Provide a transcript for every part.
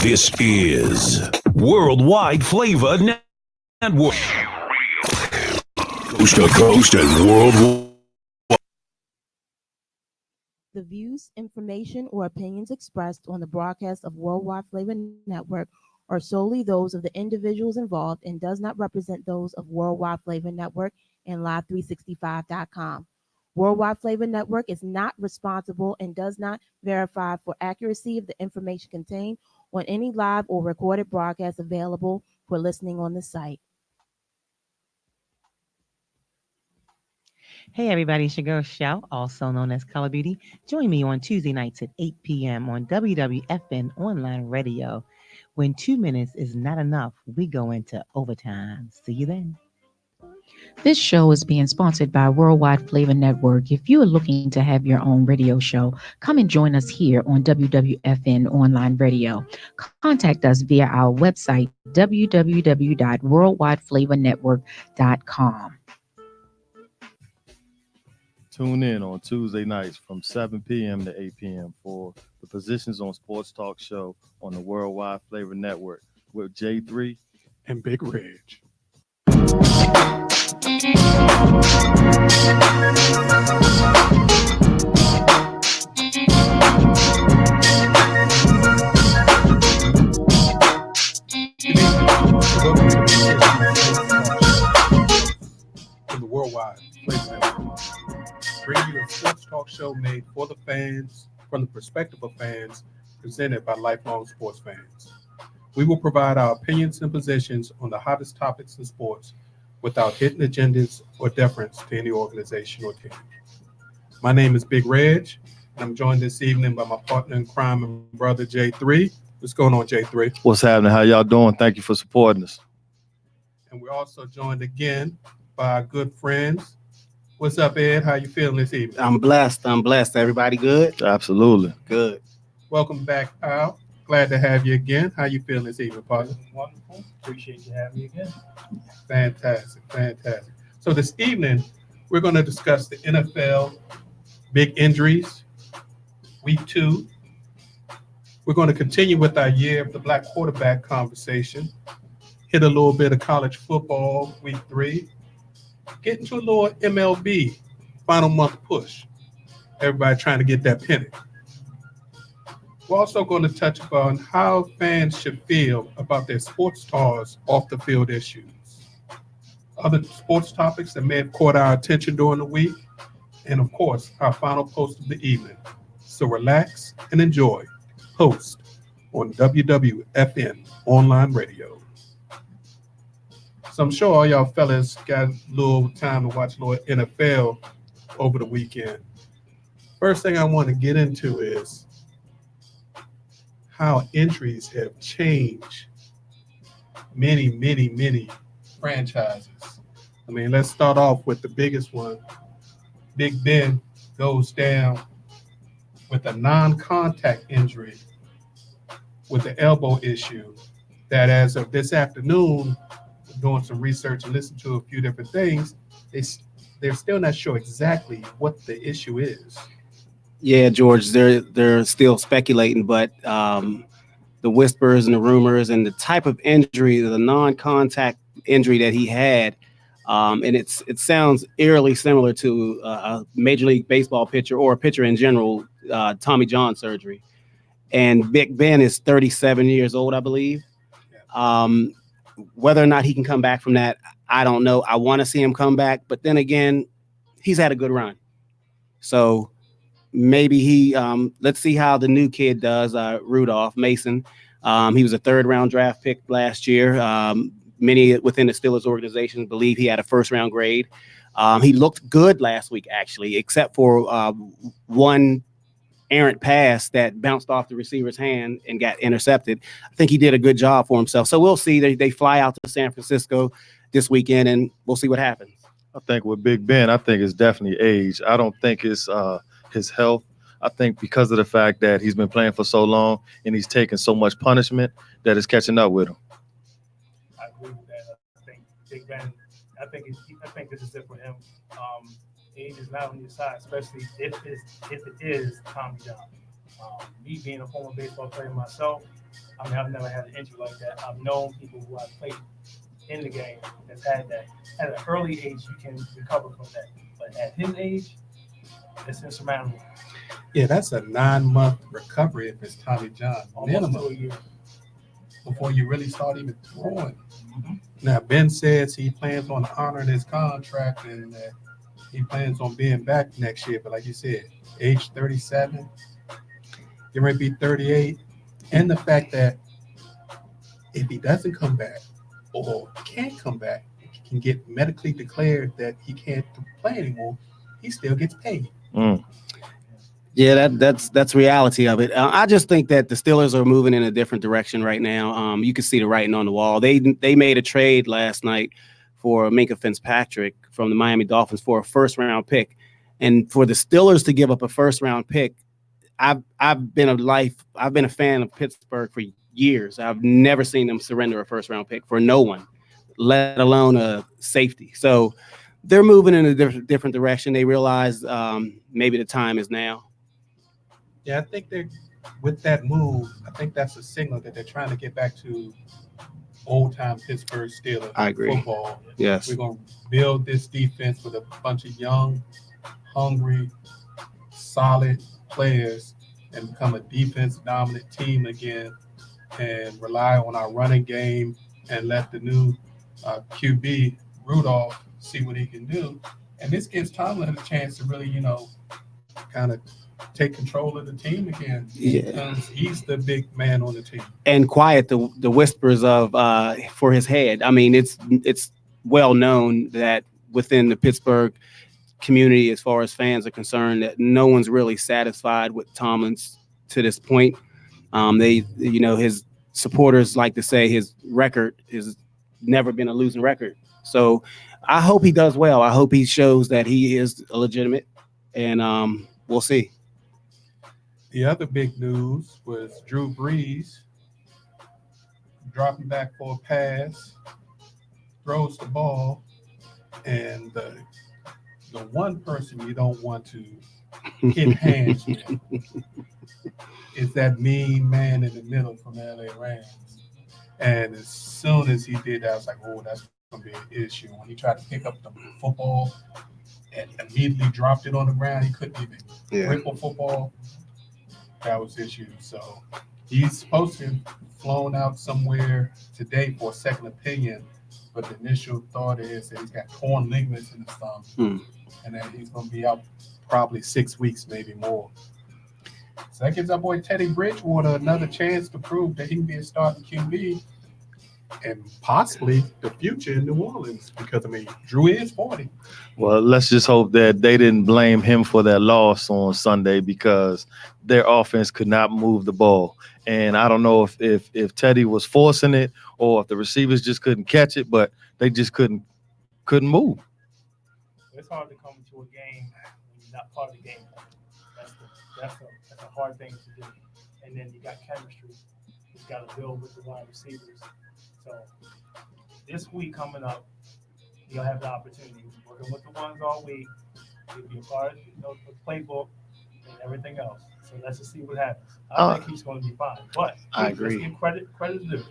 This is Worldwide Flava Network. Coast to coast and worldwide. The views, information, or opinions expressed on the broadcast of Worldwide Flavor Network are solely those of the individuals involved and does not represent those of Worldwide Flavor Network and Live365.com. Worldwide Flavor Network is not responsible and does not verify for accuracy of the information contained on any live or recorded broadcast available for listening on the site. Hey everybody, it's your girl Shout, also known as Color Beauty. Join me on Tuesday nights at 8 p.m. on WWFN Online Radio. When 2 minutes is not enough, we go into overtime. See you then. This show is being sponsored by Worldwide Flavor Network. If you are looking to have your own radio show, come and join us here on WWFN Online Radio. Contact us via our website, www.worldwideflavornetwork.com. Tune in on Tuesday nights from 7 p.m. to 8 p.m. for the Positions on Sports Talk show on the Worldwide Flavor Network with J3 and Big Reg. From the Worldwide Flavor Network, bringing you a sports talk show made for the fans, from the perspective of fans, presented by lifelong sports fans. We will provide our opinions and positions on the hottest topics in sports without hidden agendas or deference to any organization or team. My name is Big Reg, and I'm joined this evening by my partner in crime and brother J3. What's going on, J3? What's happening? How y'all doing? Thank you for supporting us. And we're also joined again by our good friends. What's up, Ed? How you feeling this evening? I'm blessed. Everybody good? Absolutely. Good. Welcome back, Al. Glad to have you again. How you feeling this evening, partner? Wonderful. Appreciate you having me again. Fantastic. So this evening, we're going to discuss the NFL, big injuries, week 2. We're going to continue with our year of the black quarterback conversation, hit a little bit of college football, week 3, get into a little MLB, final month push. Everybody trying to get that penny. We're also going to touch upon how fans should feel about their sports stars off the field issues. Other sports topics that may have caught our attention during the week, and of course, our final post of the evening. So relax and enjoy. Host on WWFN Online Radio. So I'm sure all y'all fellas got a little time to watch a little NFL over the weekend. First thing I want to get into is how injuries have changed many franchises. I mean, let's start off with the biggest one. Big Ben goes down with a non-contact injury with the elbow issue that as of this afternoon, doing some research and listening to a few different things, they're still not sure exactly what the issue is. Yeah, George, they're still speculating, but the whispers and the rumors and the type of injury, the non-contact injury that he had, and it sounds eerily similar to a Major League Baseball pitcher or a pitcher in general, Tommy John surgery. And Big Ben is 37 years old, I believe. Whether or not he can come back from that, I don't know. I want to see him come back, but then again, he's had a good run. So maybe let's see how the new kid does, Rudolph Mason. He was a 3rd-round draft pick last year. Many within the Steelers organization believe he had a 1st-round grade. He looked good last week, actually, except for one errant pass that bounced off the receiver's hand and got intercepted. I think he did a good job for himself. So we'll see. They fly out to San Francisco this weekend, and we'll see what happens. I think with Big Ben, I think it's definitely age. I don't think it's his health. I think because of the fact that he's been playing for so long and he's taken so much punishment that it's catching up with him. I agree with that. I think Big Ben, I think this is it for him. Age is not on your side, especially if it is Tommy John. Me being a former baseball player myself, I mean, I've never had an injury like that. I've known people who have played in the game that's had that. At an early age, you can recover from that. But at his age, it's insurmountable. Yeah, that's a 9-month recovery if it's Tommy John Almost to a minimum year. before you really start even throwing. Mhm. Now Ben says he plans on honoring his contract and he plans on being back next year. But like you said, age 37, he might be 38, and the fact that if he doesn't come back or can't come back, he can get medically declared that he can't play anymore, he still gets paid. Mm. Yeah, that's reality of it. I just think that the Steelers are moving in a different direction right now. You can see the writing on the wall. They made a trade last night for Minka Fitzpatrick from the Miami Dolphins for a first-round pick, and for the Steelers to give up a first-round pick, I've been a fan of Pittsburgh for years. I've never seen them surrender a first-round pick for no one, let alone a safety. So they're moving in a different direction. They realize maybe the time is now. Yeah, I think they're with that move. I think that's a signal that they're trying to get back to old time Pittsburgh Steelers I agree. football. Yes. We're gonna build this defense with a bunch of young, hungry, solid players and become a defense dominant team again, and rely on our running game and let the new QB Rudolph see what he can do. And this gives Tomlin a chance to really, kind of take control of the team again. Yeah. Because he's the big man on the team. And quiet the whispers of for his head. I mean, it's well known that within the Pittsburgh community, as far as fans are concerned, that no one's really satisfied with Tomlin's to this point. His supporters like to say his record has never been a losing record. So I hope he does well. I hope he shows that he is legitimate, and we'll see. The other big news was Drew Brees dropping back for a pass, throws the ball, and the one person you don't want to hit hands with is that mean man in the middle from the LA Rams. And as soon as he did that, I was like, oh, that's going to be an issue. When he tried to pick up the football and immediately dropped it on the ground, he couldn't even grip a football. That was issue. So he's supposed to have flown out somewhere today for a second opinion, but the initial thought is that he's got torn ligaments in his thumb, and that he's going to be out probably 6 weeks, maybe more. So that gives our boy Teddy Bridgewater another chance to prove that he can be a starting QB and possibly the future in New Orleans, because, Drew is 40. Well, let's just hope that they didn't blame him for that loss on Sunday, because their offense could not move the ball. And I don't know if Teddy was forcing it or if the receivers just couldn't catch it, but they just couldn't move. It's hard to come to a game when you're not part of the game. That's a hard thing to do. And then you got chemistry. You've got to build with the wide receivers. So this week coming up, you'll have the opportunity. Working with the ones all week. You'll be a part of the playbook and everything else. So let's just see what happens. I think he's going to be fine. But I agree. Let's give credit due. The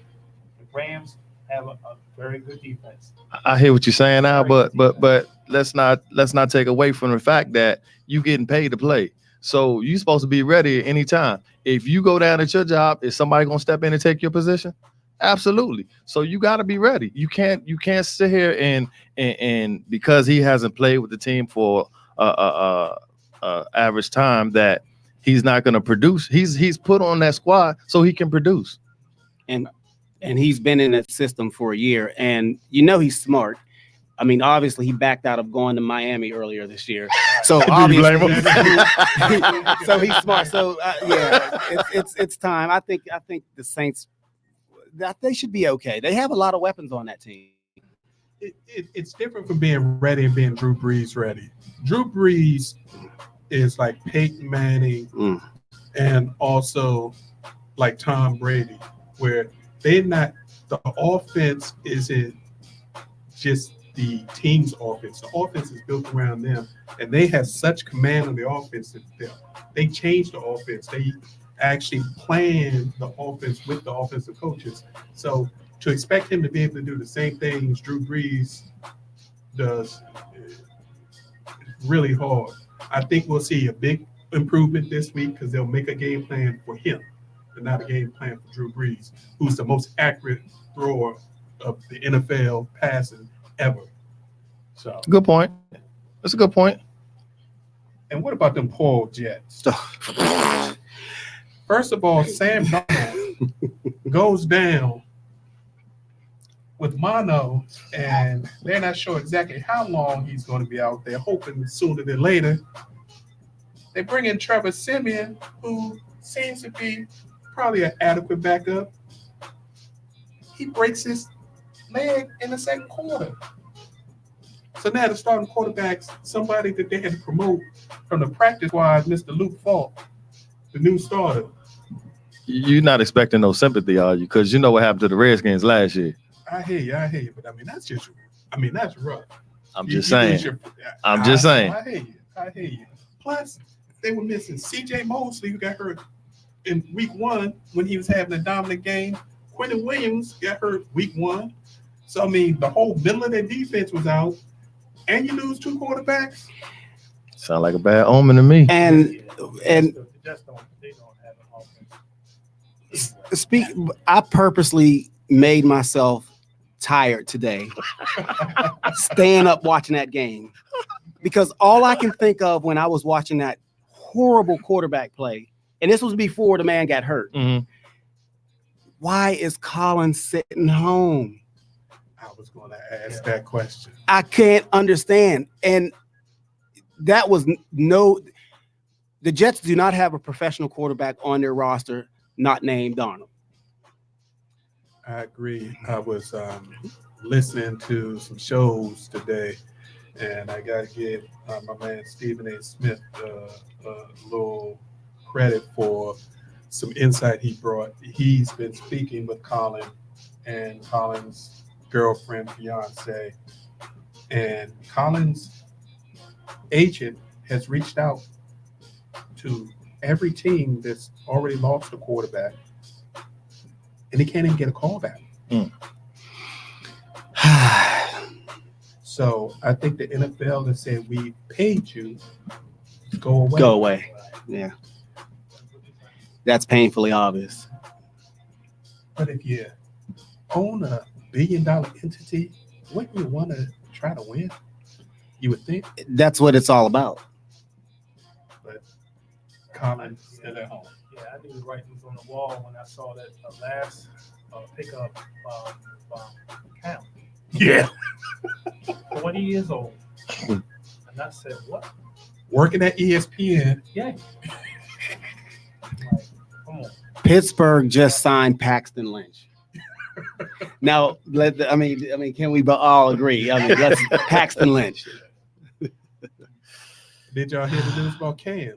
Rams have a very good defense. I hear what you're saying now, but let's not take away from the fact that you getting paid to play. So you're supposed to be ready at any time. If you go down at your job, is somebody gonna step in and take your position? Absolutely. So you got to be ready. You can't sit here and because he hasn't played with the team for average time that he's not going to produce. He's put on that squad so he can produce. And he's been in that system for a year, and he's smart. Obviously he backed out of going to Miami earlier this year. So obviously, so he's smart. So it's time. I think the Saints, they should be okay. They have a lot of weapons on that team. It's different from being ready and being Drew Brees ready. Drew Brees is like Peyton Manning and also like Tom Brady, where they're not, the offense isn't just the team's offense. The offense is built around them, and they have such command of the offense that they change the offense. They actually plan the offense with the offensive coaches. So to expect him to be able to do the same things Drew Brees does is really hard. I think we'll see a big improvement this week because they'll make a game plan for him, but not a game plan for Drew Brees, who's the most accurate thrower of the NFL passing ever. So, Good point. That's a good point. and what about them poor Jets? First of all, Sam Darnold goes down with mono, and they're not sure exactly how long he's going to be out there, hoping sooner than later. They bring in Trevor Simeon, who seems to be probably an adequate backup. He breaks his leg in the second quarter. So now the starting quarterback's somebody that they had to promote from the practice squad, Mr. Luke Falk, the new starter. You're not expecting no sympathy, are you? Because you know what happened to the Redskins last year. I hear you, but I mean that's rough. I'm just saying. I hear you. Plus, they were missing C.J. Mosley, who got hurt in week 1 when he was having a dominant game. Quentin Williams got hurt week 1. So I mean, the whole middle of their defense was out, and you lose 2 quarterbacks. Sound like a bad omen to me. And the Jets don't have an offense. I purposely made myself tired today, staying up watching that game, because all I can think of when I was watching that horrible quarterback play, and this was before the man got hurt. Mm-hmm. Why is Collins sitting home? I was going to ask that question. I can't understand. And that was the Jets do not have a professional quarterback on their roster not named Darnold. I agree. I was listening to some shows today, and I got to give my man Stephen A. Smith a little credit for some insight he brought. He's been speaking with Colin and Colin's girlfriend, fiance, and Colin's agent has reached out to every team that's already lost a quarterback, and he can't even get a call back. So I think the NFL has said, we paid you, go away. Go away. Yeah. That's painfully obvious. But if you own a billion-dollar entity, wouldn't you want to try to win? You would think. That's what it's all about. But Colin still at home. Yeah, I knew the writing was on the wall when I saw that last pickup count. Yeah. 20 years old. And I said, what? Working at ESPN. Yeah. Like, come on. Pittsburgh just signed Paxton Lynch. Now, can we all agree? Let's Paxton Lynch. Did y'all hear the news about Cam?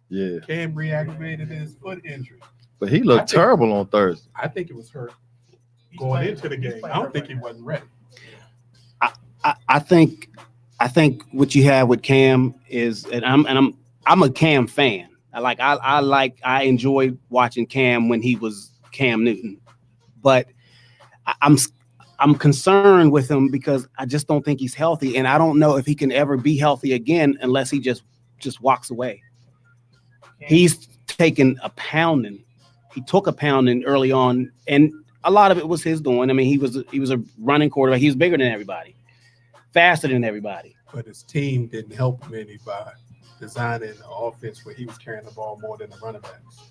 Yeah. Cam re-aggravated his foot injury. But he looked terrible on Thursday. I think it was hurt going into the game. I don't think he wasn't ready. I think what you have with Cam is, and I'm a Cam fan. I enjoyed watching Cam when he was Cam Newton, but I'm concerned with him because I just don't think he's healthy, and I don't know if he can ever be healthy again unless he just walks away. He's taken a pounding. He took a pounding early on, and a lot of it was his doing. I mean, he was a running quarterback. He was bigger than everybody, faster than everybody. But his team didn't help him any by designing an offense where he was carrying the ball more than the running backs.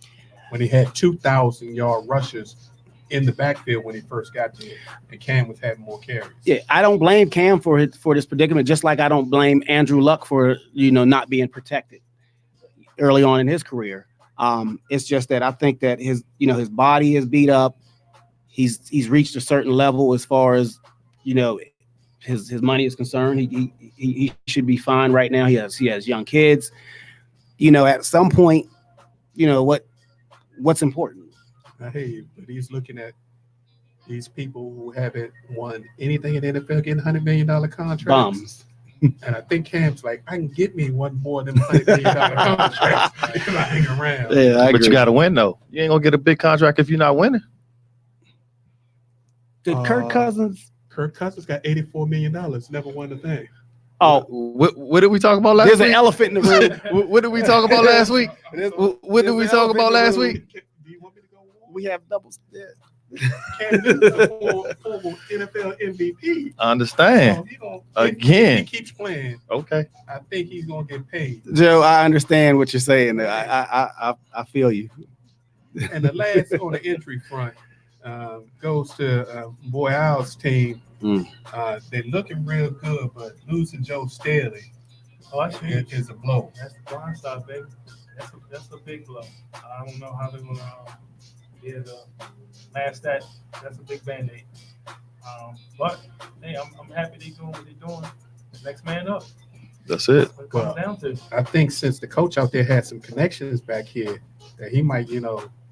When he had 2,000-yard rushes in the backfield when he first got there, and Cam was having more carries. Yeah, I don't blame Cam for this predicament, just like I don't blame Andrew Luck for not being protected early on in his career. It's just that I think that his body is beat up. He's reached a certain level as far as his money is concerned. He should be fine right now. He has young kids. At some point, what's important. I hear you, but he's looking at these people who haven't won anything in the NFL getting $100 million contracts. Bums. And I think Cam's like, I can get me one more than $100 million contract if I hang around. Yeah, I But agree. you got to win though. You ain't gonna get a big contract if you're not winning. Did Kirk Cousins? Kirk Cousins got $84 million, never won a thing. Oh, What did we talk about last there's week? an elephant in the room. What did we talk about last week? What did we talk about last week? Do you want me to go on? We have doubles. Yeah. Cam Newton's a former NFL MVP. I understand. So he gonna, Again. if he keeps playing, Okay. I think he's gonna get paid. Joe, I understand what you're saying. I feel you. And the last on the injury front goes to Boy Al's team. They're looking real good, but losing Joe Staley is a blow. That's the blind side, baby. That's a big blow. I don't know how they're gonna last that. That's a big band-aid. But hey, I'm happy they're doing what they're doing. Next man up. That's it. That's what it comes down to. I think since the coach out there had some connections back here, that he might,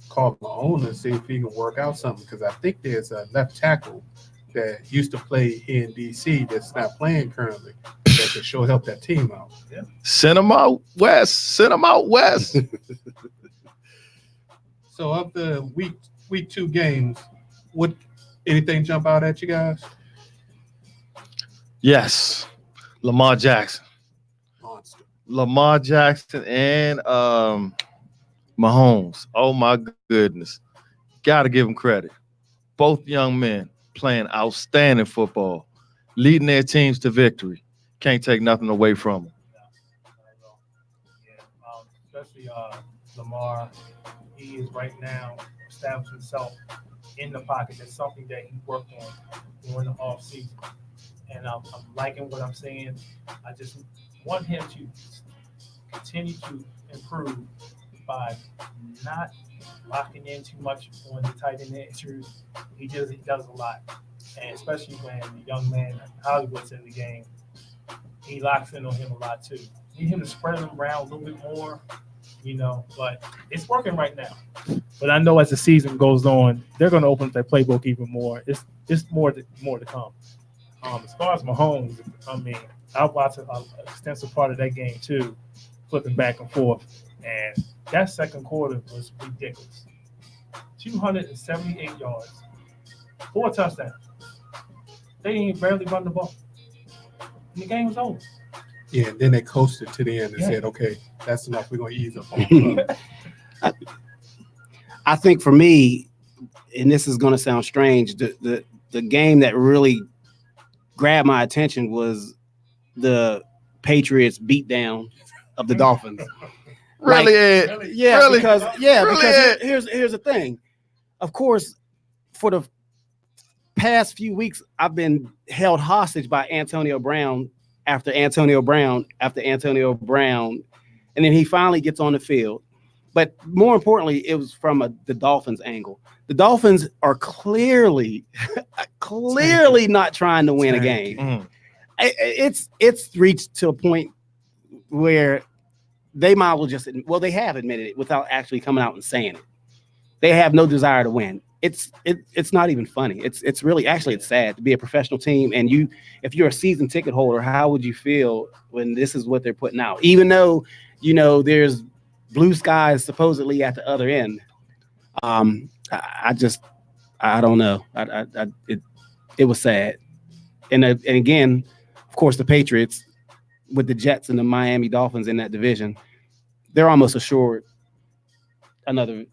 call my own and see if he can work out something. Because I think there's a left tackle that used to play here in DC that's not playing currently that could sure help that team out. Yeah. Send them out west. Send them out west. So of the week 2 games, anything jump out at you guys? Yes. Lamar Jackson. Monster. Lamar Jackson and Mahomes. Oh my goodness. Gotta give them credit. Both young men playing outstanding football, leading their teams to victory. Can't take nothing away from them. Yeah, especially Lamar. He is right now established himself in the pocket. That's something that he worked on during the off season, and I'm liking what I'm seeing. I just want him to continue to improve by not locking in too much on the tight end issues. He does a lot, and especially when the young man Hollywood's in the game, he locks in on him a lot too. Need him to spread him around a little bit more, but it's working right now. But I know as the season goes on, they're going to open up their playbook even more. It's more to come. As far as Mahomes, I watched an extensive part of that game too, flipping back and forth, and that second quarter was ridiculous. 278 yards, 4 touchdowns. They ain't barely run the ball, and the game was over. Yeah, and then they coasted to the end and said, okay, that's enough. We're going to ease up on the club. I think for me, and this is going to sound strange, the game that really grabbed my attention was the Patriots beatdown of the Dolphins. Really, Ed? Yeah, Really? because Ed? here's the thing. Of course, for the past few weeks, I've been held hostage by Antonio Brown after Antonio Brown, and then he finally gets on the field. But more importantly, it was from the Dolphins angle. The Dolphins are clearly not trying to win a game. Mm. It's reached to a point where they might well they have admitted it without actually coming out and saying it. They have no desire to win. It's not even funny. It's really it's sad to be a professional team, and if you're a season ticket holder, how would you feel when this is what they're putting out? Even though there's blue skies supposedly at the other end. I don't know. It was sad, and again, of course, the Patriots with the Jets and the Miami Dolphins in that division, they're almost assured another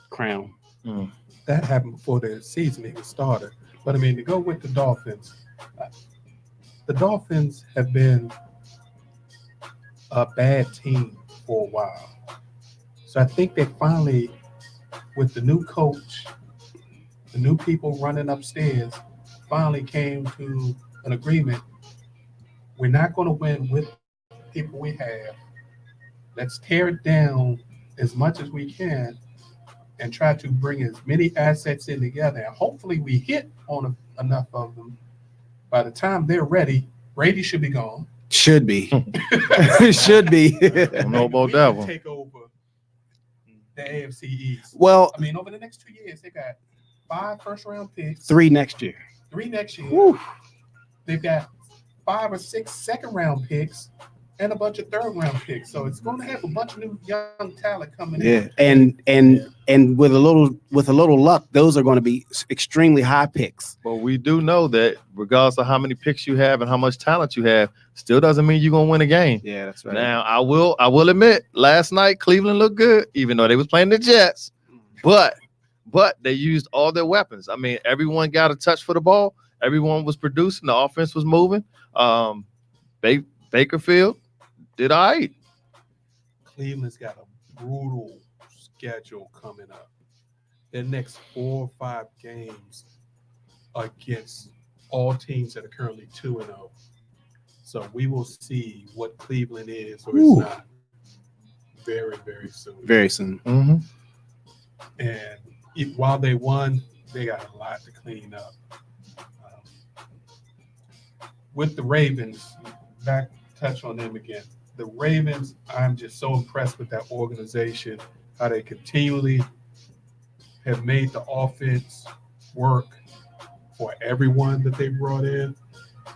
crown. Mm. That happened before the season even started. But to go with the Dolphins have been a bad team for a while. So I think they finally, with the new coach, the new people running upstairs, finally came to an agreement. We're not going to win with people we have. Let's tear it down as much as we can and try to bring as many assets in together. And hopefully we hit on enough of them. By the time they're ready, Brady should be gone. Should be. Should be. I don't know about that one. Take over the AFC East. Well, over the next 2 years, they got 5 first-round picks. 3 next year. 3 next year. Woo. They've got 5 or 6 second-round picks and a bunch of third-round picks. So it's going to have a bunch of new young talent coming Yeah, in. and with a little luck, those are going to be extremely high picks. But we do know that regardless of how many picks you have and how much talent you have, still doesn't mean you're gonna win a game. Yeah, that's right. Now, I will admit, last night Cleveland looked good, even though they was playing the Jets. But they used all their weapons. I mean, everyone got a touch for the ball. Everyone was producing. The offense was moving. Bakerfield did all right. Cleveland's got a brutal schedule coming up. Their next 4 or 5 games against all teams that are currently 2-0. So we will see what Cleveland is or is not very, very soon. Very soon. Mm-hmm. And while they won, they got a lot to clean up. With the Ravens, touch on them again. The Ravens, I'm just so impressed with that organization, how they continually have made the offense work for everyone that they brought in.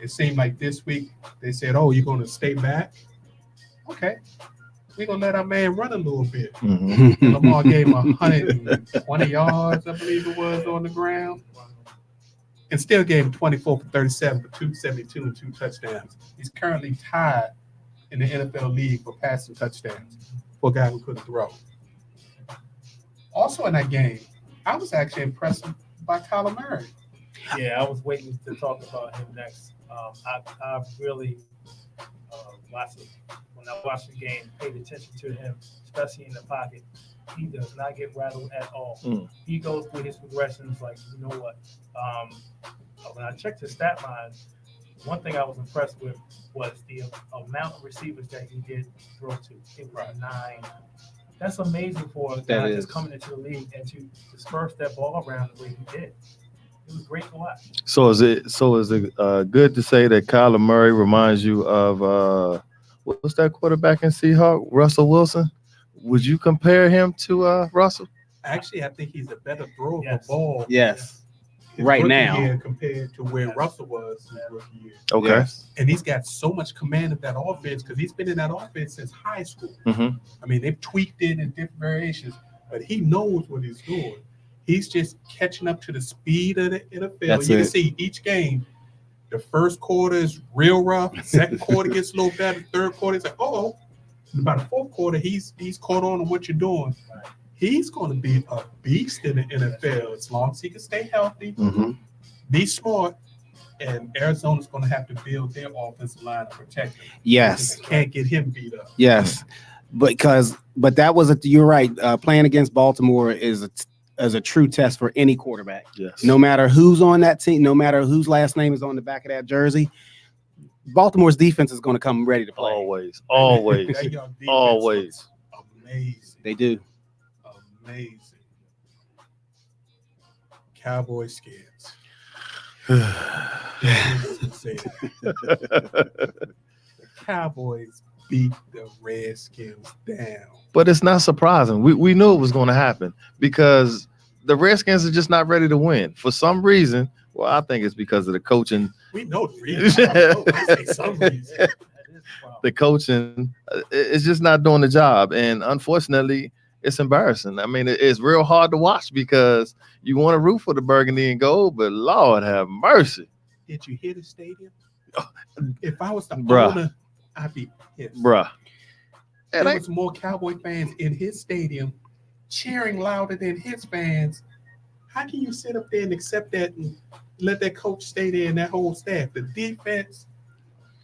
It seemed like this week they said, "Oh, you're going to stay back? Okay, we're going to let our man run a little bit." Mm-hmm. And Lamar gave him 120 yards, I believe it was, on the ground. And still gave him 24 for 37 for 272 and 2 touchdowns. He's currently tied in the NFL league for passing touchdowns for a guy who couldn't throw. Also in that game, I was actually impressed by Kyler Murray. Yeah, I was waiting to talk about him next. I really when I watched the game, paid attention to him, especially in the pocket. He does not get rattled at all. He goes through his progressions like, you know what? When I checked his stat line, one thing I was impressed with was the amount of receivers that he did throw to. It was 9. That's amazing for a guy just coming into the league and to disperse that ball around the way he did. It was great to watch. So is it good to say that Kyler Murray reminds you of what's that quarterback in Seahawks, Russell Wilson? Would you compare him to Russell? Actually, I think he's a better thrower of the ball. Yes. his Right rookie now. year compared to where Russell was his rookie year. Okay. Yes. And he's got so much command of that offense because he's been in that offense since high school. Mm-hmm. I mean, they've tweaked it in different variations, but he knows what he's doing. He's just catching up to the speed of the NFL. That's You can it. see each game, the first quarter is real rough. Second quarter gets a little better. Third quarter, it's like, oh, and by the fourth quarter, he's caught on to what you're doing. He's going to be a beast in the NFL as long as he can stay healthy, Mm-hmm. be smart, and Arizona's going to have to build their offensive line to protect him. Yes. They can't get him beat up. Yes. But that was you're right. Playing against Baltimore is a true test for any quarterback. Yes. No matter who's on that team, no matter whose last name is on the back of that jersey, Baltimore's defense is going to come ready to play. Always. That young defense Always. looks amazing. They do. Amazing. Cowboy skins. Say that. The Cowboys beat the Redskins down. But it's not surprising. We knew it was going to happen because the Redskins are just not ready to win. For some reason, well, I think it's because of the coaching. We know the reason. I say some reason. The coaching is just not doing the job. And unfortunately, it's embarrassing. I mean, it's real hard to watch because you want to root for the burgundy and gold, but Lord have mercy. Did you hear the stadium? If I was the Bruh. owner, I'd be pissed. Bruh. There was more Cowboy fans in his stadium cheering louder than his fans. How can you sit up there and accept that and let that coach stay there and that whole staff? The defense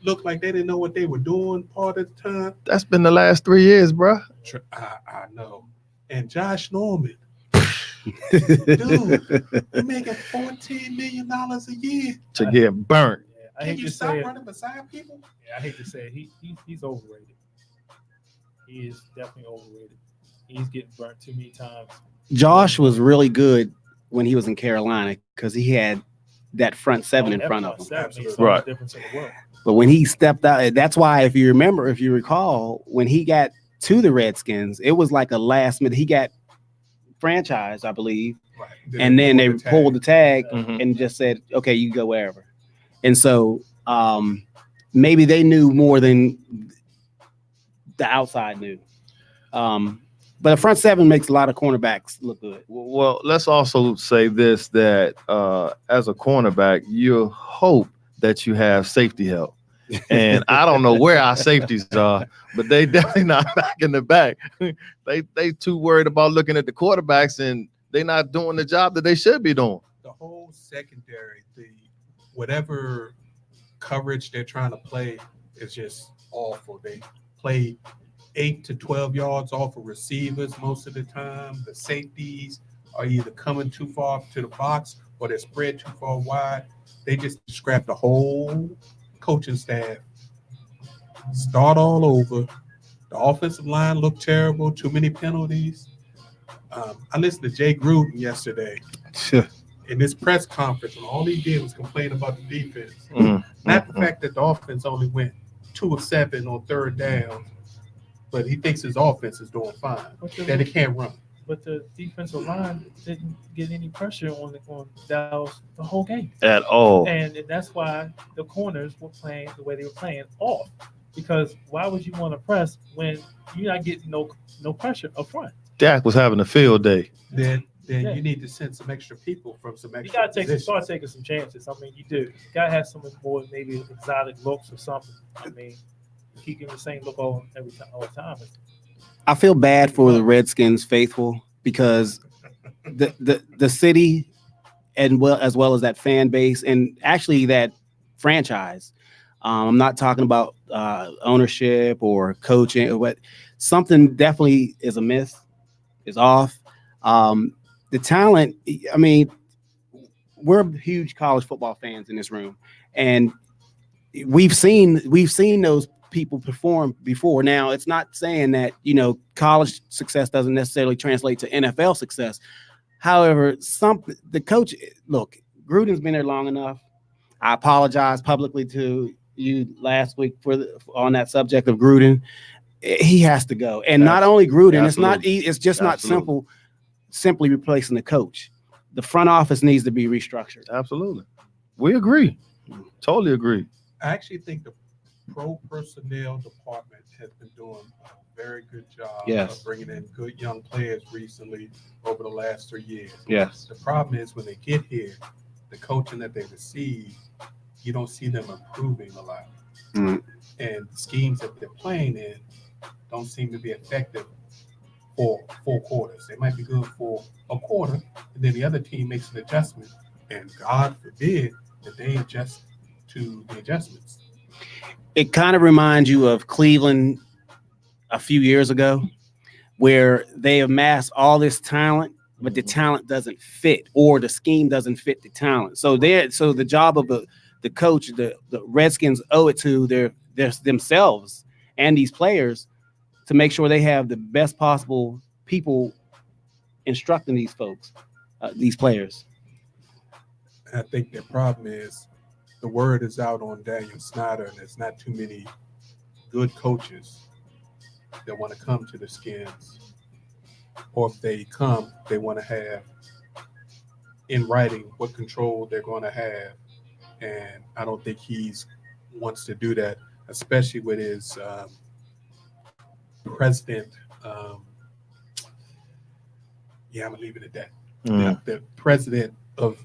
looked like they didn't know what they were doing part of the time. That's been the last 3 years, bruh. I know. And Josh Norman, dude, you're making $14 million a year. To get burnt. I Can hate you to stop say it. running beside people? Yeah, I hate to say it. He's overrated. He is definitely overrated. He's getting burnt too many times. Josh was really good when he was in Carolina because he had that front seven in front of him. Right. Difference in the world. But when he stepped out, that's why, if you recall, when he got to the Redskins, it was like a last minute. He got franchised, I believe, Right. and then they pulled the tag Mhm. and just said, "Okay, you go wherever." And so maybe they knew more than the outside knew. But the front seven makes a lot of cornerbacks look good. Well, let's also say this, that as a cornerback, you hope that you have safety help. And I don't know where our safeties are, but they definitely not back in the back. They too worried about looking at the quarterbacks, and they not doing the job that they should be doing. The whole secondary, whatever coverage they're trying to play is just awful. They play 8 to 12 yards off of receivers most of the time. The safeties are either coming too far to the box or they're spread too far wide. They just scrap the whole coaching staff, start all over. The offensive line looked terrible, too many penalties. I listened to Jay Gruden yesterday in this press conference, and all he did was complain about the defense. Not the fact that the offense only went 2 of 7 on third down, but he thinks his offense is doing fine, that it can't run. But the defensive line didn't get any pressure on Dallas the whole game at all, and that's why the corners were playing the way they were playing off. Because why would you want to press when you're not getting no pressure up front? Dak was having a field day. Then you need to send some extra people from some extra. You gotta start taking some chances. I mean, you do. You gotta have some more maybe exotic looks or something. I mean, keeping the same look all the time. I feel bad for the Redskins faithful because the city and as well as that fan base and actually that franchise. I'm not talking about ownership or coaching, but something definitely is amiss, is off. The talent, I mean, we're huge college football fans in this room, and we've seen those people perform before. Now, it's not saying that, college success doesn't necessarily translate to NFL success. However, the coach, look, Gruden's been there long enough. I apologize publicly to you last week on that subject of Gruden. He has to go. And not only Gruden, it's just not simply replacing the coach. The front office needs to be restructured. Absolutely. We agree. Totally agree. I actually think the pro personnel department has been doing a very good job of bringing in good young players recently over the last 3 years. Yes. The problem is when they get here, the coaching that they receive, you don't see them improving a lot. And the schemes that they're playing in don't seem to be effective for 4 quarters. They might be good for a quarter, and then the other team makes an adjustment, and God forbid that they adjust to the adjustments. It kind of reminds you of Cleveland a few years ago, where they amassed all this talent, but the talent doesn't fit, or the scheme doesn't fit the talent. So the job of the coach, the Redskins owe it to their themselves and these players to make sure they have the best possible people instructing these folks, these players. I think the problem is the word is out on Daniel Snyder, and there's not too many good coaches that want to come to the Skins. Or if they come, they want to have in writing what control they're going to have. And I don't think he wants to do that, especially with his president. I'm going to leave it at that. The president of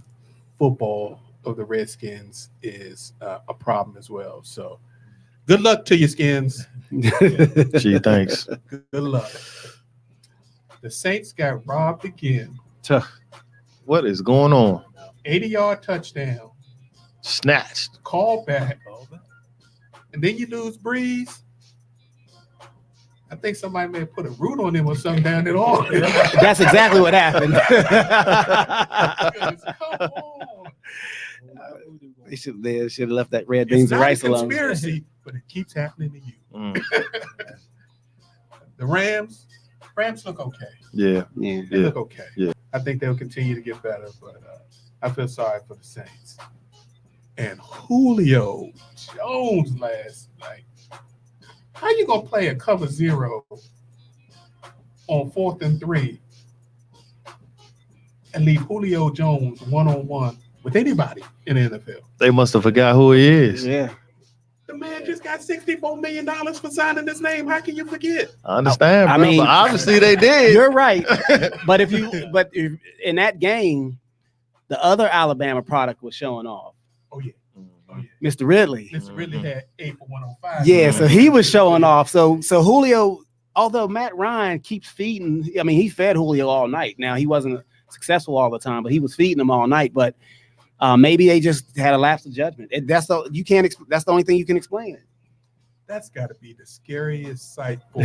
football of the Redskins is a problem as well. So good luck to you, Skins. Gee, thanks. Good luck. The Saints got robbed again. What is going on? 80-yard touchdown. Snatched. Call back. And then you lose Breeze. I think somebody may have put a root on him or something down there. That's exactly what happened. Come on. They should have left that red beans and rice alone. It's not a conspiracy, but it keeps happening to you. The Rams look okay. Yeah. They look okay. Yeah. I think they'll continue to get better, but I feel sorry for the Saints. And Julio Jones last night. How you gonna play a cover 0 on 4th and 3 and leave Julio Jones one-on-one with anybody in the NFL? They must have forgot who he is. The man just got $64 million for signing his name. How can you forget? I understand, I bro, mean, but obviously they did. You're right. But if in that game, the other Alabama product was showing off. Oh yeah, Mr. Ridley. Mr. Ridley had 8 for 105. Yeah, so he was showing off. So Julio, although Matt Ryan keeps feeding, I mean, he fed Julio all night. Now he wasn't successful all the time, but he was feeding him all night. But maybe they just had a lapse of judgment. That's the that's the only thing you can explain it. That's got to be the scariest sight for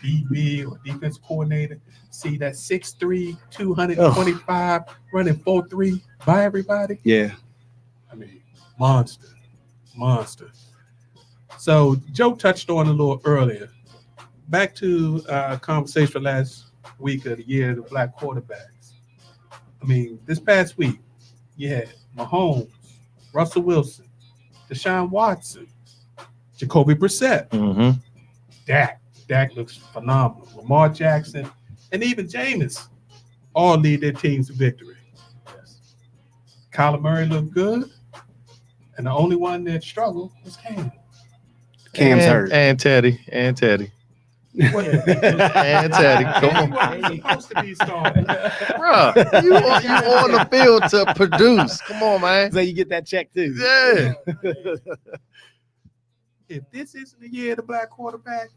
DB or defense coordinator. See that 6'3", 225 running 4.3 by everybody. Yeah. I mean, monster. So Joe touched on a little earlier. Back to conversation last week of the year of the black quarterbacks. I mean, this past week, you had Mahomes, Russell Wilson, Deshaun Watson, Jacoby Brissett, Mm-hmm. Dak looks phenomenal. Lamar Jackson, and even Jameis all lead their teams to victory. Yes. Kyler Murray looked good, and the only one that struggled was Cam. Cam's hurt. And Teddy. And Teddy. Come on. He wasn't supposed to be starting. Bro, you on the field to produce. Come on, man. So you get that check too. Yeah. If this isn't the year of the black quarterback,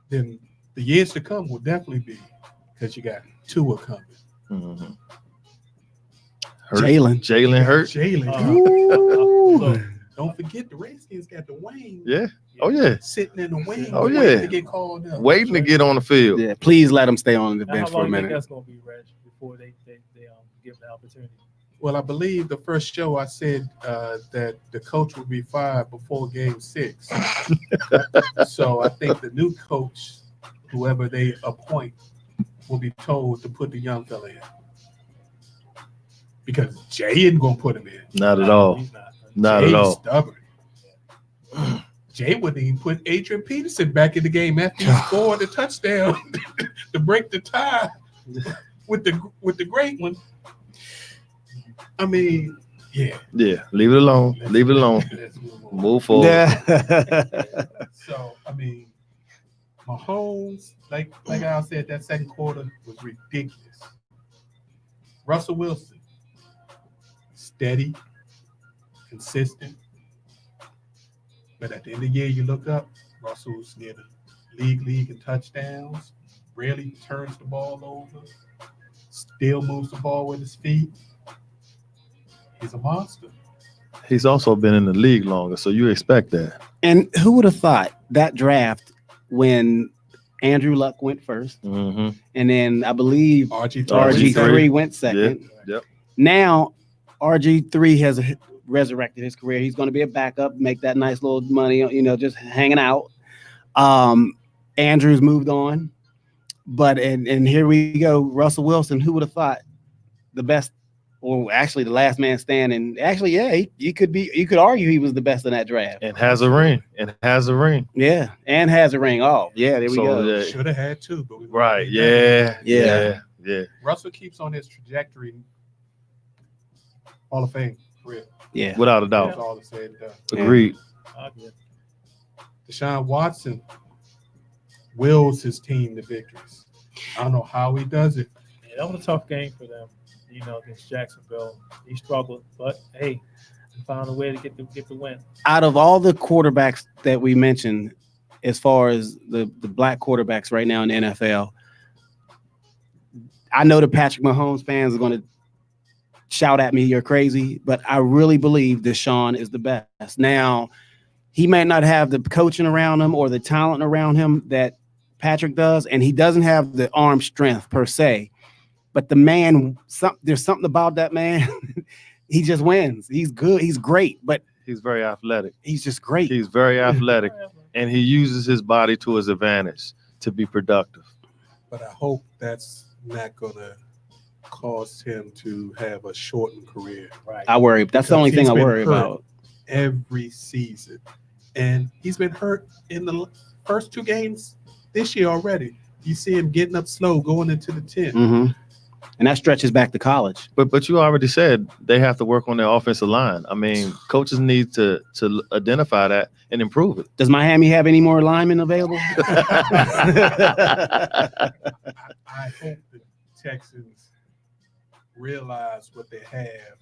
then the years to come will definitely be, because you got Tua coming. Mm-hmm. Jalen hurt. Look, don't forget the Redskins got the wing. Yeah. Oh yeah. Sitting in the wing. Oh, waiting yeah. to get called up. Waiting to get on the field. Yeah, please let him stay on the Now, bench how for a long do you think minute. that's going to be, Reg, before they give the opportunity? Well, I believe the first show I said that the coach would be fired before game 6. So I think the new coach, whoever they appoint, will be told to put the young fella in. Because Jay isn't going to put him in. Not at all. He's not. Not Jay's at all. stubborn. Jay wouldn't even put Adrian Peterson back in the game after he scored a touchdown to break the tie with the great one. I mean, yeah. Yeah. Leave it alone. Leave it alone. Let's move on. Move forward. Yeah. So, I mean, Mahomes, like I said, that second quarter was ridiculous. Russell Wilson, steady, consistent. But at the end of the year, you look up, Russell's near the league in touchdowns, rarely turns the ball over, still moves the ball with his feet. He's a monster. He's also been in the league longer, so you expect that. And who would have thought that draft when Andrew Luck went first, Mm-hmm. and then I believe RG3 went second. Yep. Now RG3 has resurrected his career. He's going to be a backup, make that nice little money, just hanging out. Andrew's moved on, but and here we go, Russell Wilson. Who would have thought the best, or actually the last man standing? Actually, yeah, you could argue he was the best in that draft. And has a ring. Yeah, and has a ring. Oh, yeah, there we go. Yeah. Should have had 2, but we Right. Yeah. Yeah. Russell keeps on his trajectory. Hall of Fame, for real. Yeah, Without a That's doubt. all that's said and done. Agreed. Deshaun Watson wills his team to victories. I don't know how he does it. Yeah, that was a tough game for them, against Jacksonville. He struggled, but hey, he found a way to get the win. Out of all the quarterbacks that we mentioned, as far as the black quarterbacks right now in the NFL, I know the Patrick Mahomes fans are going to shout at me, you're crazy, but I really believe Deshaun is the best. Now, he may not have the coaching around him or the talent around him that Patrick does, and he doesn't have the arm strength per se, but the man, there's something about that man. He just wins. He's good. He's great, but He's very athletic. he's just great. He's very athletic, and he uses his body to his advantage to be productive. But I hope that's not going to cause him to have a shortened career. Right. I worry. That's the only Because thing I he's been worry hurt about. every season. And he's been hurt in the first 2 games this year already. You see him getting up slow, going into the 10th. Mm-hmm. And that stretches back to college. But you already said they have to work on their offensive line. I mean, coaches need to identify that and improve it. Does Miami have any more linemen available? I hope the Texans realize what they have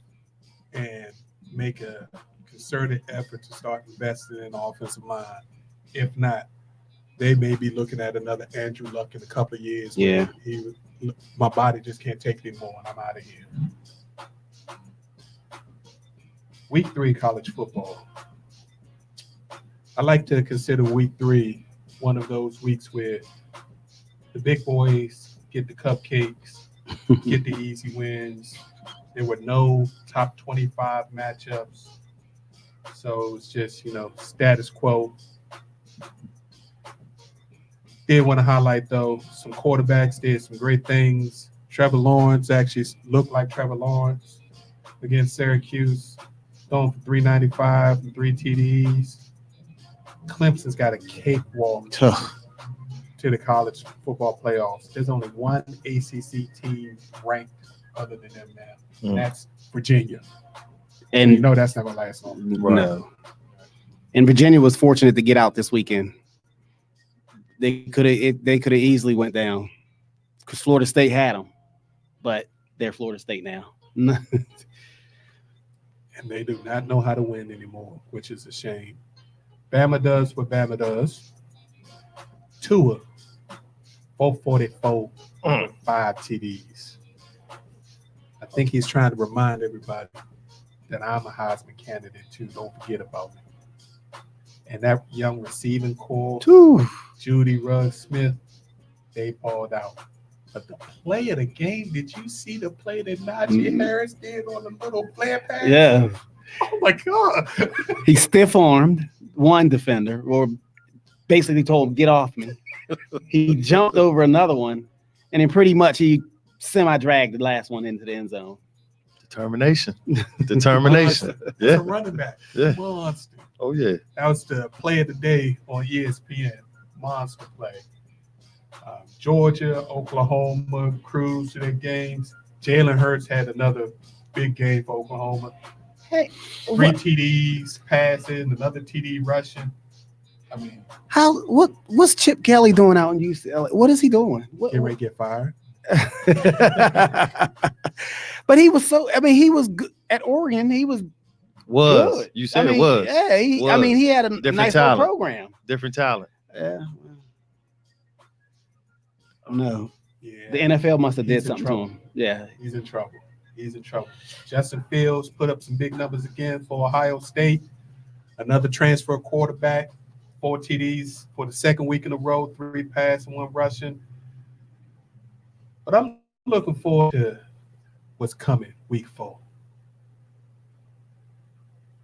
and make a concerted effort to start investing in the offensive line. If not, they may be looking at another Andrew Luck in a couple of years. Yeah. My body just can't take it anymore, and I'm out of here. Week 3 college football. I like to consider week 3 one of those weeks where the big boys get the cupcakes, get the easy wins. There were no top 25 matchups. So it's just, status quo. Did want to highlight, though, some quarterbacks did some great things. Trevor Lawrence actually looked like Trevor Lawrence against Syracuse, throwing for 395 and 3 TDs. Clemson's got a cakewalk to the college football playoffs. There's only one ACC team ranked other than them now, and that's Virginia. And that's not going to last long. Right. No. And Virginia was fortunate to get out this weekend. They could have easily went down because Florida State had them, but they're Florida State now. And they do not know how to win anymore, which is a shame. Bama does what Bama does. Tua, 444 with 5 TDs. I think he's trying to remind everybody that I'm a Heisman candidate too. Don't forget about me. And that young receiving core, Judy Ruggs-Smith, they balled out. But the play of the game, did you see the play that Najee Harris did on the little flare pass? Yeah. Oh, my God. He stiff-armed one defender, or basically told him, get off me. He jumped over another one, and then pretty much he semi-dragged the last one into the end zone. Determination. Yeah. It's a running back. Yeah. Monster. Oh, yeah. That was the play of the day on ESPN. Monster play. Georgia, Oklahoma cruised to their games. Jalen Hurts had another big game for Oklahoma. Hey, 3 TDs passing, another TD rushing. I mean, what's Chip Kelly doing out in UCLA? What is he doing? Get ready to get fired. But he was he was good at Oregon. He was good. You said it was. Yeah, he had a different nice talent. program. Different talent. Yeah. No. Yeah. The NFL must have did something to him. Yeah. He's in trouble. Justin Fields put up some big numbers again for Ohio State. Another transfer quarterback, 4 TDs for the second week in a row, 3 passing, 1 rushing. But I'm looking forward to what's coming week 4.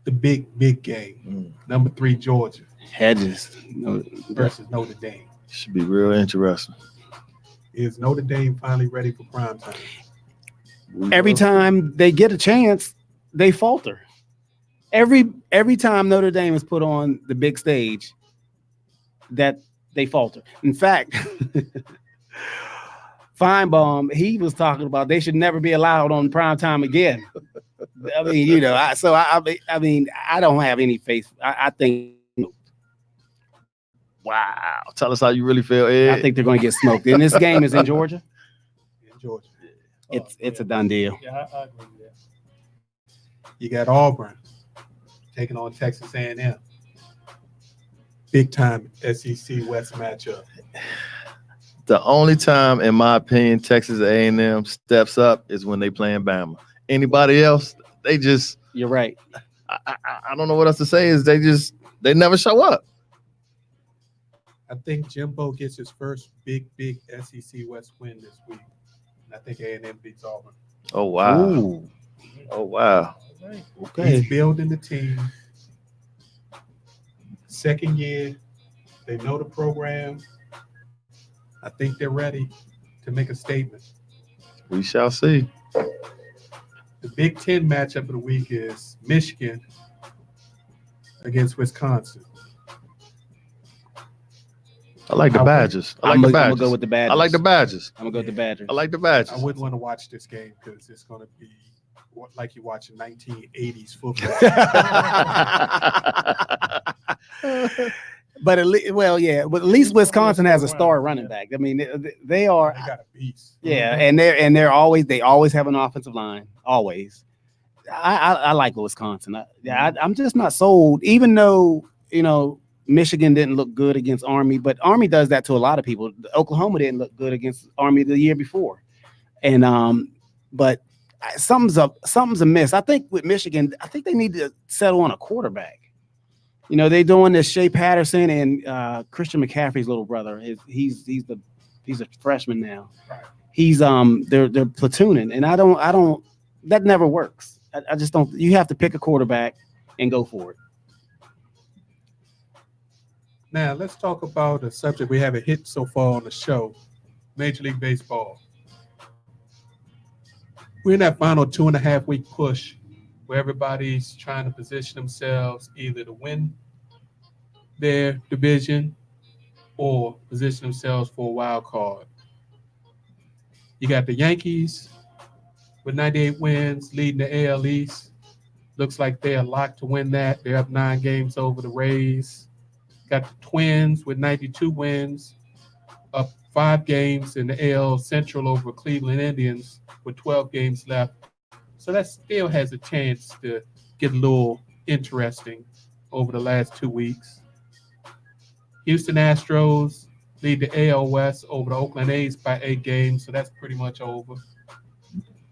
The big game. Number 3, Georgia. Hedges. Versus Notre Dame. Should be real interesting. Is Notre Dame finally ready for prime time? Every time they get a chance, they falter. Every time Notre Dame is put on the big stage, that they falter. In fact, Feinbaum, he was talking about they should never be allowed on prime time again. I mean, I don't have any faith. I think. Wow. Tell us how you really feel, Ed. I think they're going to get smoked. And this game is in Georgia. In Georgia. It's a done deal. Yeah, I agree with that. You got Auburn taking on Texas A&M. Big time SEC West matchup. The only time, in my opinion, Texas A&M steps up is when they playing Bama. Anybody else, they just. You're right. I don't know what else to say. Is they never show up. I think Jimbo gets his first big SEC West win this week. And I think A&M beats Auburn. Oh, wow. Ooh. Oh, wow. Okay. He's building the team. Second year. They know the program. I think they're ready to make a statement. We shall see. The Big Ten matchup of the week is Michigan against Wisconsin. I like the I would- Badgers. I like I'm the gonna Badgers. go with the Badgers. I like the Badgers. I'm gonna go with the Badgers. I like the I Badgers. wouldn't want to watch this game because it's going to be like you watching 1980s football. But but at least Wisconsin has a star running back. I mean, they are. They got a beast. Yeah, and they always have an offensive line. Always. I like Wisconsin. I'm just not sold, even though Michigan didn't look good against Army, but Army does that to a lot of people. Oklahoma didn't look good against Army the year before, and but something's amiss. I think with Michigan, I think they need to settle on a quarterback. They're doing this Shea Patterson and Christian McCaffrey's little brother. He's a freshman now. Right. He's they're platooning, and I don't that never works. I just don't. You have to pick a quarterback and go for it. Now, let's talk about a subject we haven't hit so far on the show, Major League Baseball. We're in that final 2.5 week push where everybody's trying to position themselves either to win their division or position themselves for a wild card. You got the Yankees with 98 wins leading the AL East. Looks like they are locked to win that. They're up 9 games over the Rays. Got the Twins with 92 wins, up 5 games in the AL Central over Cleveland Indians with 12 games left. So that still has a chance to get a little interesting over the last 2 weeks. Houston Astros lead the AL West over the Oakland A's by 8 games, so that's pretty much over.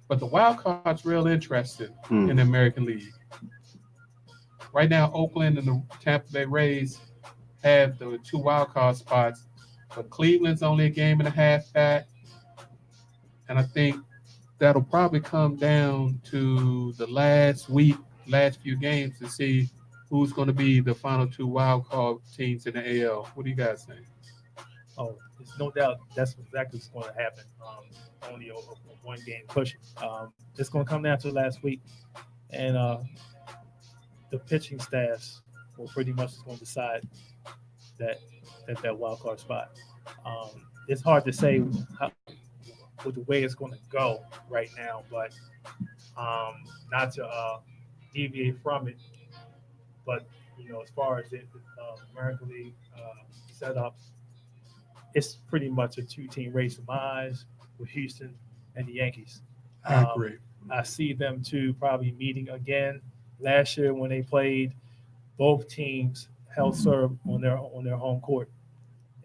But the wild card's real interesting in the American League. Right now, Oakland and the Tampa Bay Rays have the 2 wild card spots, but Cleveland's only a game and a half back. And I think that'll probably come down to the last few games to see who's going to be the final 2 wild card teams in the AL. What do you guys think? Oh, there's no doubt that's exactly what's going to happen. Only a 1 game push. It's going to come down to the last week, and the pitching staffs will pretty much going to decide that wild card spot. It's hard to say with the way it's going to go right now, but not to deviate from it. But as far as the American League setup, it's pretty much a 2-team race in my eyes with Houston and the Yankees. I agree. I see them two probably meeting again. Last year when they played, both teams held serve on their home court,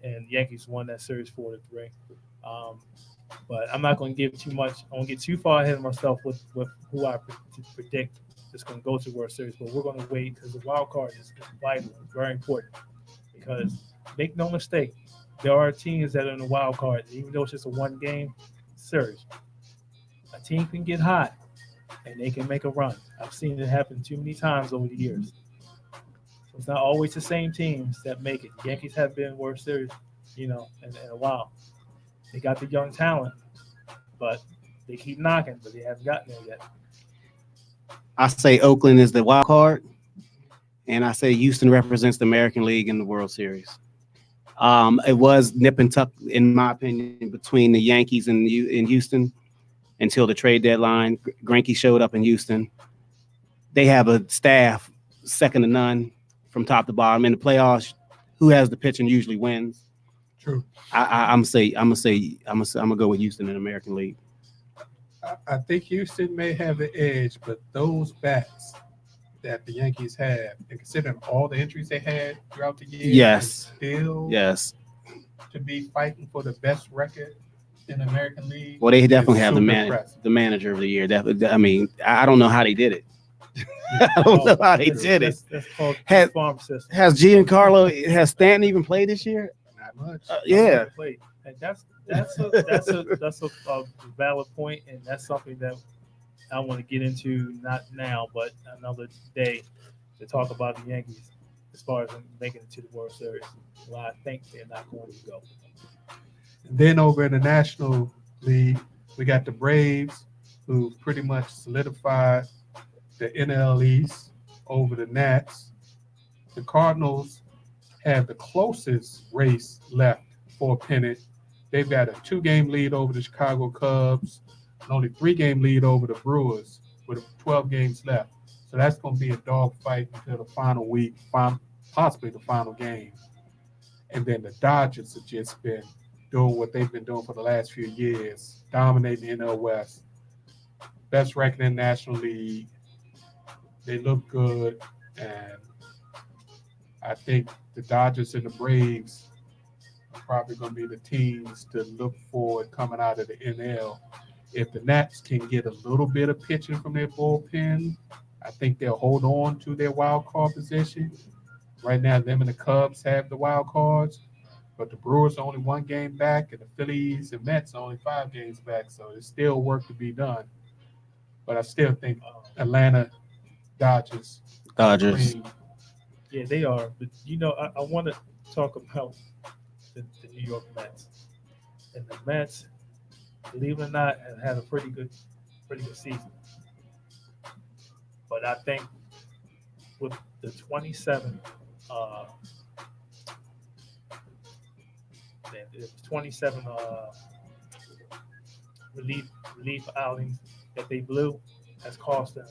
and the Yankees won that series 4-3. But I'm not going to give too much. I won't get too far ahead of myself with who I predict is going to go to the World Series. But we're going to wait because the wild card is vital and very important. Because make no mistake, there are teams that are in the wild card, even though it's just a 1-game series. A team can get hot and they can make a run. I've seen it happen too many times over the years. So it's not always the same teams that make it. The Yankees have been World Series, in a while. They got the young talent, but they keep knocking, but they haven't gotten there yet. I say Oakland is the wild card, and I say Houston represents the American League in the World Series. It was nip and tuck, in my opinion, between the Yankees and Houston until the trade deadline. Greinke showed up in Houston. They have a staff second to none from top to bottom. In the playoffs, who has the pitching usually wins. True. I'm gonna go with Houston in the American League. I think Houston may have the edge, but those bats that the Yankees have, and considering all the injuries they had throughout the year, Yes. still Yes. to be fighting for the best record in the American League. Well, they definitely have super impressive. the manager of the year. I mean, I don't know how they did it. I don't know how they did it. That's called Has- farm system. Has Stanton even played this year? Not much. Yeah. Play. And that's a valid point, and that's something that I want to get into, not now, but another day, to talk about the Yankees as far as them making it to the World Series. Well, I think they're not going to go. And then over in the National League, we got the Braves, who pretty much solidified the NL East over the Nats. The Cardinals have the closest race left for a pennant. They've got a 2-game lead over the Chicago Cubs, and only 3-game lead over the Brewers with 12 games left. So that's going to be a dogfight until the final week, possibly the final game. And then the Dodgers have just been doing what they've been doing for the last few years, dominating the NL West. Best record in National League. They look good, and I think the Dodgers and the Braves are probably going to be the teams to look forward coming out of the NL. If the Nats can get a little bit of pitching from their bullpen, I think they'll hold on to their wild card position. Right now, them and the Cubs have the wild cards, but the Brewers are only 1 game back, and the Phillies and Mets are only 5 games back. So there's still work to be done. But I still think Atlanta Dodgers. Dodgers. Yeah, they are. But I want to talk about the New York Mets. And the Mets, believe it or not, have had a pretty good season. But I think with the 27 relief outings that they blew has cost them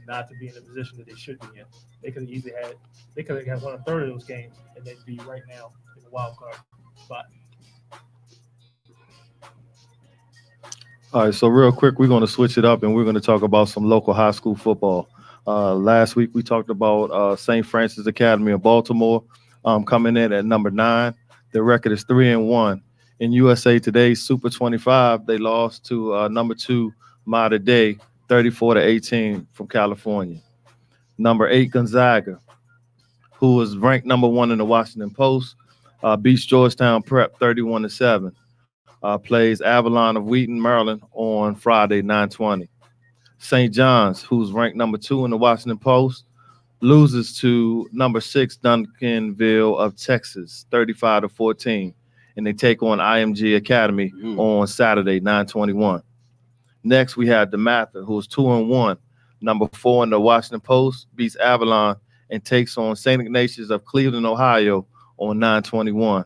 not to be in the position that they should be in. They could have had 1/3 of those games and they'd be right now in the wild card spot. All right, so real quick, we're going to switch it up and we're going to talk about some local high school football. Last week, we talked about St. Francis Academy of Baltimore coming in at number 9. Their record is 3-1. In USA Today's Super 25, they lost to number 2 Mater Dei, 34-18 from California. Number 8 Gonzaga, who was ranked number 1 in the Washington Post, beats Georgetown Prep 31-7. Plays Avalon of Wheaton, Maryland on Friday, 9/20. St. John's, who's ranked number 2 in the Washington Post, loses to number 6 Duncanville of Texas, 35-14, and they take on IMG Academy on Saturday, 9/21. Next, we had DeMatha, who's 2-1, number 4 in the Washington Post, beats Avalon and takes on St. Ignatius of Cleveland, Ohio on 9/21.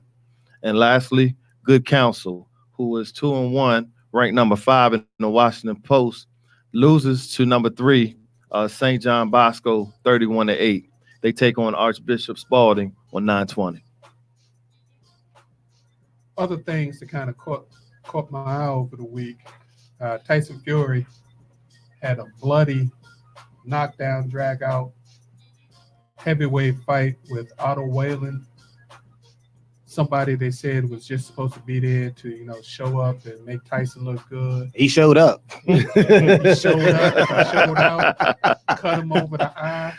And lastly, Good Counsel, who is 2-1, ranked number 5 in the Washington Post, loses to number 3, St. John Bosco, 31-8. They take on Archbishop Spalding on 9/20. Other things that kind of caught my eye over the week, Tyson Fury had a bloody knockdown, drag out heavyweight fight with Otto Whalen. Somebody they said was just supposed to be there to, show up and make Tyson look good. He showed up. He showed out, cut him over the eye.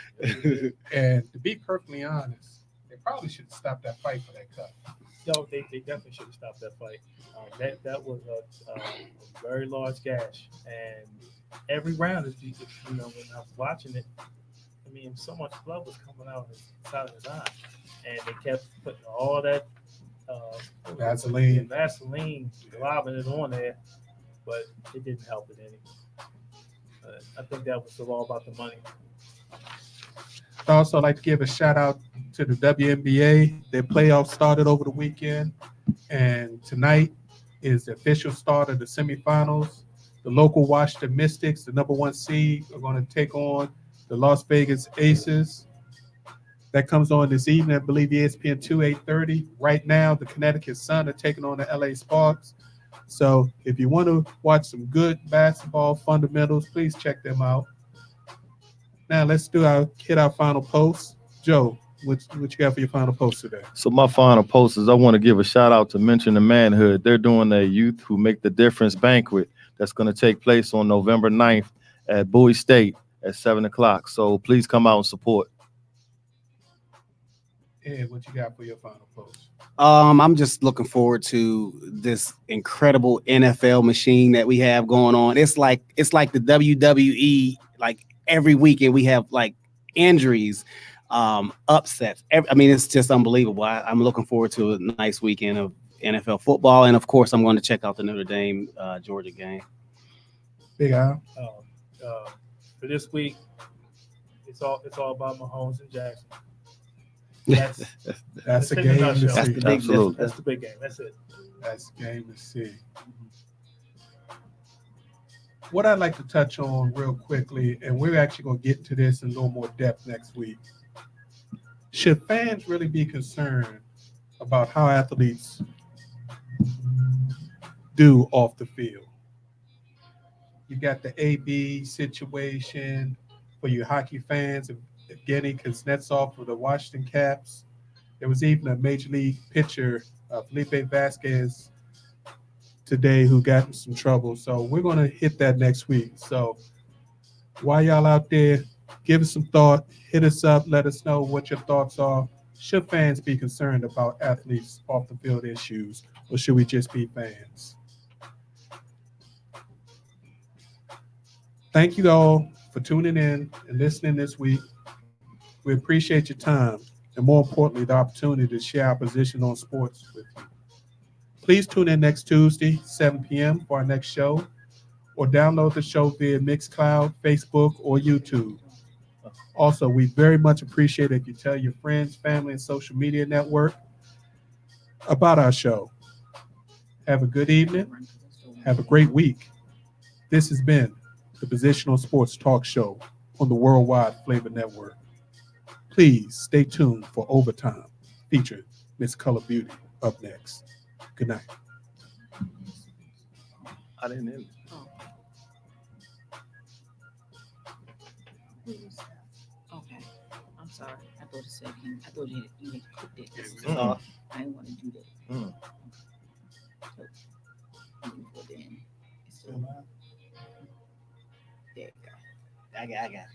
And to be perfectly honest, they probably should have stopped that fight for that cut. No, they definitely should have stopped that fight. That was a very large gash, and every round, when I was watching it, I mean, so much blood was coming out of his side of his eye, and they kept putting all that Vaseline, lobbing it on there, but it didn't help it any. I think that was all about the money. I'd also like to give a shout out to the WNBA. Their playoffs started over the weekend, and tonight is the official start of the semifinals. The local Washington Mystics, the number 1 seed, are going to take on the Las Vegas Aces. That comes on this evening, I believe ESPN 2, 8:30. Right now, the Connecticut Sun are taking on the LA Sparks. So if you want to watch some good basketball fundamentals, please check them out. Now let's hit our final post. Joe, what you got for your final post today? So my final post is I want to give a shout out to Mention the Manhood. They're doing a Youth Who Make the Difference banquet that's going to take place on November 9th at Bowie State at 7 o'clock. So please come out and support. Ed, what you got for your final post? I'm just looking forward to this incredible NFL machine that we have going on. It's like the WWE. Like every weekend we have like injuries, upsets. It's just unbelievable. I'm looking forward to a nice weekend of NFL football, and of course, I'm going to check out the Notre Dame Georgia game. Big Al. For this week, it's all about Mahomes and Jackson. That's That's a in a game to nutshell. That's see. the big Absolutely. That's the big game. That's it. That's a game to see. What I'd like to touch on real quickly, and we're actually going to get into this in a little more depth next week. Should fans really be concerned about how athletes do off the field? You got the AB situation for you hockey fans, Evgeny Kuznetsov for the Washington Caps. There was even a major league pitcher, Felipe Vasquez, today who got in some trouble. So we're going to hit that next week. So while y'all out there, give us some thought, hit us up, let us know what your thoughts are. Should fans be concerned about athletes off the field issues, or should we just be fans? Thank you all for tuning in and listening this week. We appreciate your time and, more importantly, the opportunity to share our position on sports with you. Please tune in next Tuesday, 7 p.m. for our next show, or download the show via Mixcloud, Facebook, or YouTube. Also, we very much appreciate it if you tell your friends, family, and social media network about our show. Have a good evening. Have a great week. This has been the Positional Sports Talk Show on the Worldwide Flavor Network. Please stay tuned for Overtime, featuring Miss Color Beauty up next. Good night. I didn't end it. Okay. I'm sorry. I thought it said him. I thought you had clicked it. Mm. I didn't want to do that. Mm. So, let me put it in. It's still there you go. I got it.